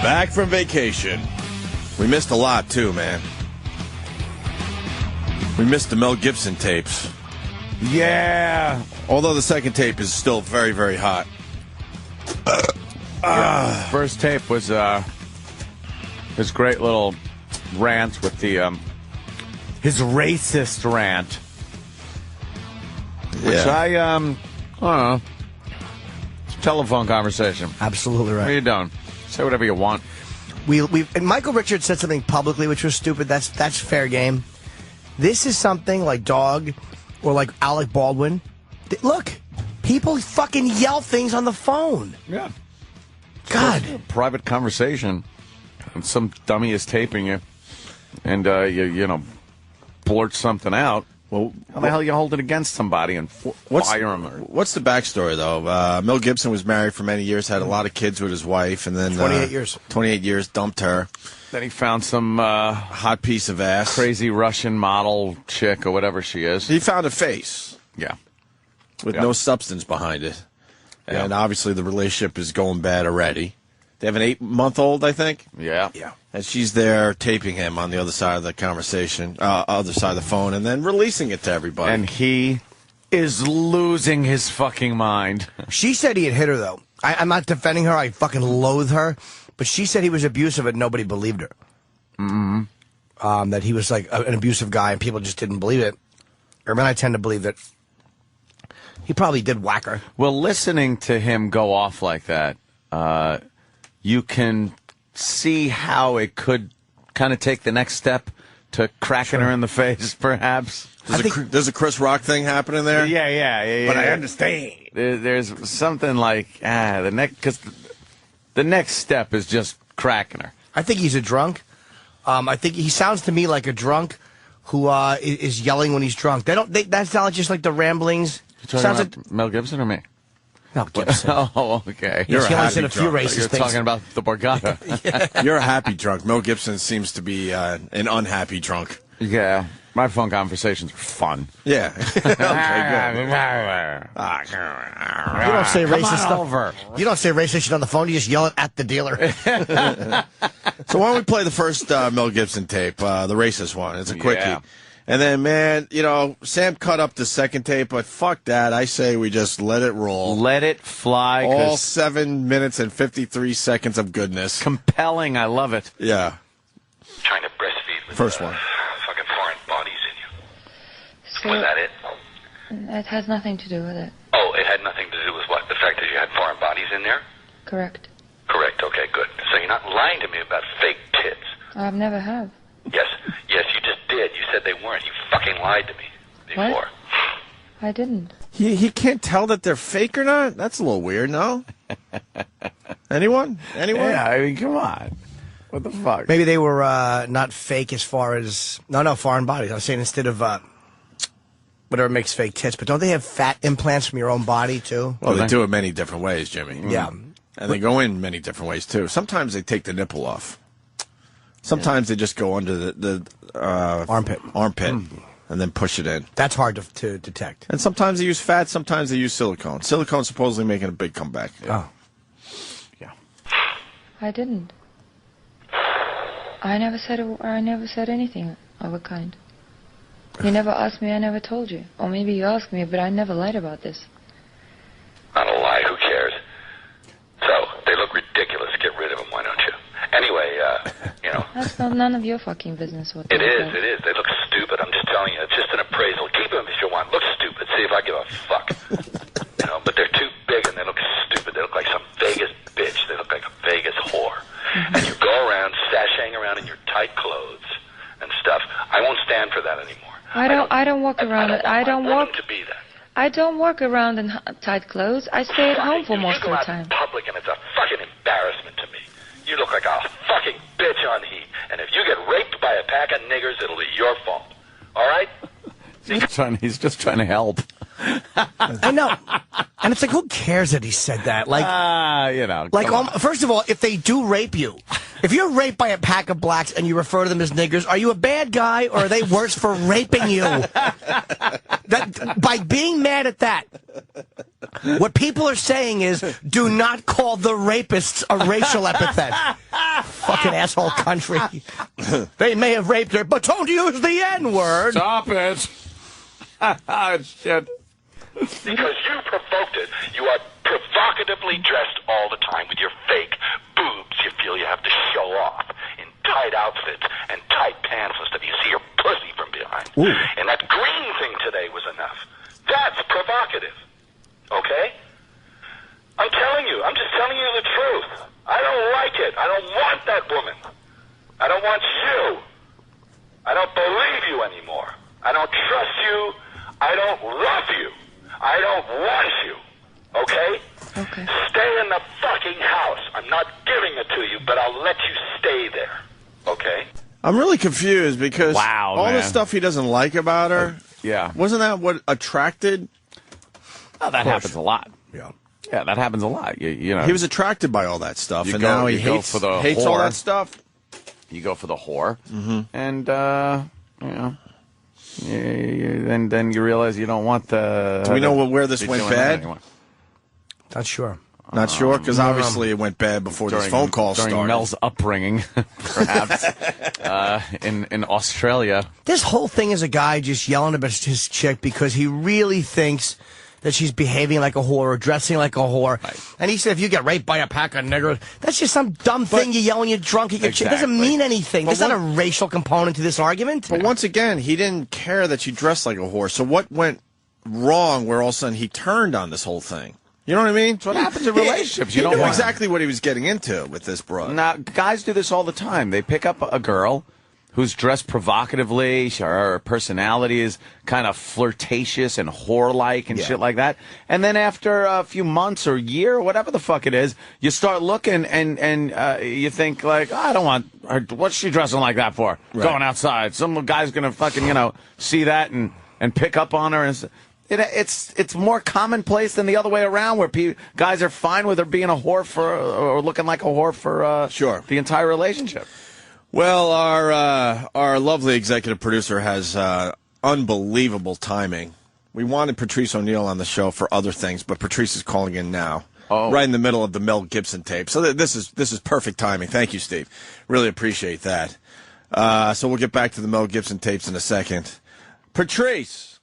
Back from vacation. We missed a lot, too, man. We missed the Mel Gibson tapes. Yeah. Although the second tape is still very, very hot. First tape was his great little rant with the his racist rant, which I don't know. It's a telephone conversation. Absolutely right. What are you doing? Say whatever you want. And Michael Richards said something publicly which was stupid. That's fair game. This is something like Dog or like Alec Baldwin. Look, people fucking yell things on the phone. Yeah. God. A private conversation, and some dummy is taping you, and you know, blurt something out. Well, how the hell you hold it against somebody and fire him? What's the backstory, though? Mel Gibson was married for many years, had a lot of kids with his wife, and then 28 years. 28 years, dumped her. Then he found some hot piece of ass, crazy Russian model chick or whatever she is. He found a face, yeah, with no substance behind it, and obviously the relationship is going bad already. They have an 8-month-old, I think. Yeah. And she's there taping him on the other side of the conversation, other side of the phone, and then releasing it to everybody. And he is losing his fucking mind. She said he had hit her, though. I'm not defending her. I fucking loathe her. But she said he was abusive and nobody believed her. Mm-hmm. That he was like an abusive guy and people just didn't believe it. Or I tend to believe that he probably did whack her. Well, listening to him go off like that, you can see how it could kind of take the next step to cracking her in the face, perhaps. There's a Chris Rock thing happening there? Yeah. But I understand. There's something like, because the next step is just cracking her. I think he's a drunk. I think he sounds to me like a drunk who is yelling when he's drunk. That sounds just like the ramblings. You talking about Mel Gibson or me? Mel Gibson. Oh, okay. He only said a few racist You're things. talking about the Borgata. You're a happy drunk. Mel Gibson seems to be an unhappy drunk. Yeah. My phone conversations are fun. Yeah. Okay, good. You don't say racist stuff. You don't say racist shit on the phone. You just yell it at the dealer. So why don't we play the first Mel Gibson tape, the racist one? It's a quickie. Yeah. And then, man, you know, Sam cut up the second tape, but fuck that. I say we just let it roll. Let it fly. All 7 minutes and 53 seconds of goodness. Compelling. I love it. Yeah. Trying to breastfeed with first one. Fucking foreign bodies in you. So Was that it? It has nothing to do with it. Oh, it had nothing to do with what? The fact that you had foreign bodies in there? Correct. Correct. Okay, good. So you're not lying to me about fake tits. I've never have. Yes, you just did. You said they weren't. You fucking lied to me before. What? I didn't. He can't tell that they're fake or not? That's a little weird, no? Anyone? Yeah, I mean, come on. What the fuck? Maybe they were not fake as far as... No, foreign bodies. I was saying instead of whatever makes fake tits. But don't they have fat implants from your own body, too? Well, they do it many different ways, Jimmy. Yeah. And they go in many different ways, too. Sometimes they take the nipple off. Sometimes they just go under the armpit, and then push it in. That's hard to detect. And sometimes they use fat, sometimes they use silicone. Silicone's supposedly making a big comeback. Oh. Yeah. I didn't. I never said anything of a kind. You never asked me, I never told you. Or maybe you asked me, but I never lied about this. I don't lie. Who cares? So, they look ridiculous. Get rid of them, why don't you? Anyway, you know. That's none of your fucking business. What It is. They look stupid. I'm just telling you. It's just an appraisal. Keep them if you want. Look stupid. See if I give a fuck. You know, but they're too big and they look stupid. They look like some Vegas bitch. They look like a Vegas whore. Mm-hmm. And you go around sashaying around in your tight clothes and stuff. I won't stand for that anymore. I don't walk around. I don't walk to be that. I don't walk around in tight clothes. I stay at home for most of the time. You go out in public and it's a fucking embarrassment to me. You look like a fucking bitch on heat. And if you get raped by a pack of niggers, it'll be your fault. All right? He's just trying to help. I know. And it's like, who cares that he said that? Like, you know. Like, first of all, if they do rape you, if you're raped by a pack of blacks and you refer to them as niggers, are you a bad guy or are they worse for raping you? By being mad at that, what people are saying is, do not call the rapists a racial epithet. fucking asshole country. They may have raped her, but don't use the N-word. Stop it. Shit. Because you provoked it. You are provocatively dressed all the time with your fake boobs you feel you have to show off in tight outfits and tight pants and stuff. You see your pussy from behind. Ooh. And that green thing today was enough. That's provocative. Okay? I'm telling you. I'm just telling you the truth. I don't like it. I don't want that woman. I don't want you. I don't believe you anymore. I don't trust you. I don't love you. I don't want you. Okay? Okay. Stay in the fucking house. I'm not giving it to you, but I'll let you stay there. Okay? I'm really confused because all the man. stuff he doesn't like about her, Yeah. wasn't that what attracted? Oh, that happens a lot. Yeah. Yeah, that happens a lot. You know, He was attracted by all that stuff, You and go- now he you go hates for the hates all whore. that stuff. you go for the whore, and you know, then you realize you don't want the. Do we know where this be went doing that bad? anymore. Not sure. Not sure, because obviously it went bad before this phone call during started. Mel's upbringing, perhaps in Australia. This whole thing is a guy just yelling about his chick because he really thinks that she's behaving like a whore or dressing like a whore. Right. And he said, if you get raped by a pack of niggers, that's just some dumb thing you yell when you're drunk. You get chick. It doesn't Exactly. mean anything. But There's not a racial component to this argument. But once again, he didn't care that she dressed like a whore. So what went wrong where all of a sudden he turned on this whole thing? You know what I mean? That's what happens in relationships. You You know don't want- exactly what he was getting into with this broad. Now, guys do this all the time. They pick up a girl who's dressed provocatively. Her personality is kind of flirtatious and whore-like and shit like that. And then after a few months or year, or whatever the fuck it is, you start looking and you think, like, I don't want her. What's she dressing like that for? Right. Going outside. Some guy's going to fucking, see that and pick up on her. And it's more commonplace than the other way around, where guys are fine with her being a whore or looking like a whore for Sure. the entire relationship. Well, our lovely executive producer has unbelievable timing. We wanted Patrice O'Neill on the show for other things, but Patrice is calling in now, right in the middle of the Mel Gibson tape. So this is perfect timing. Thank you, Steve. Really appreciate that. So we'll get back to the Mel Gibson tapes in a second. Patrice.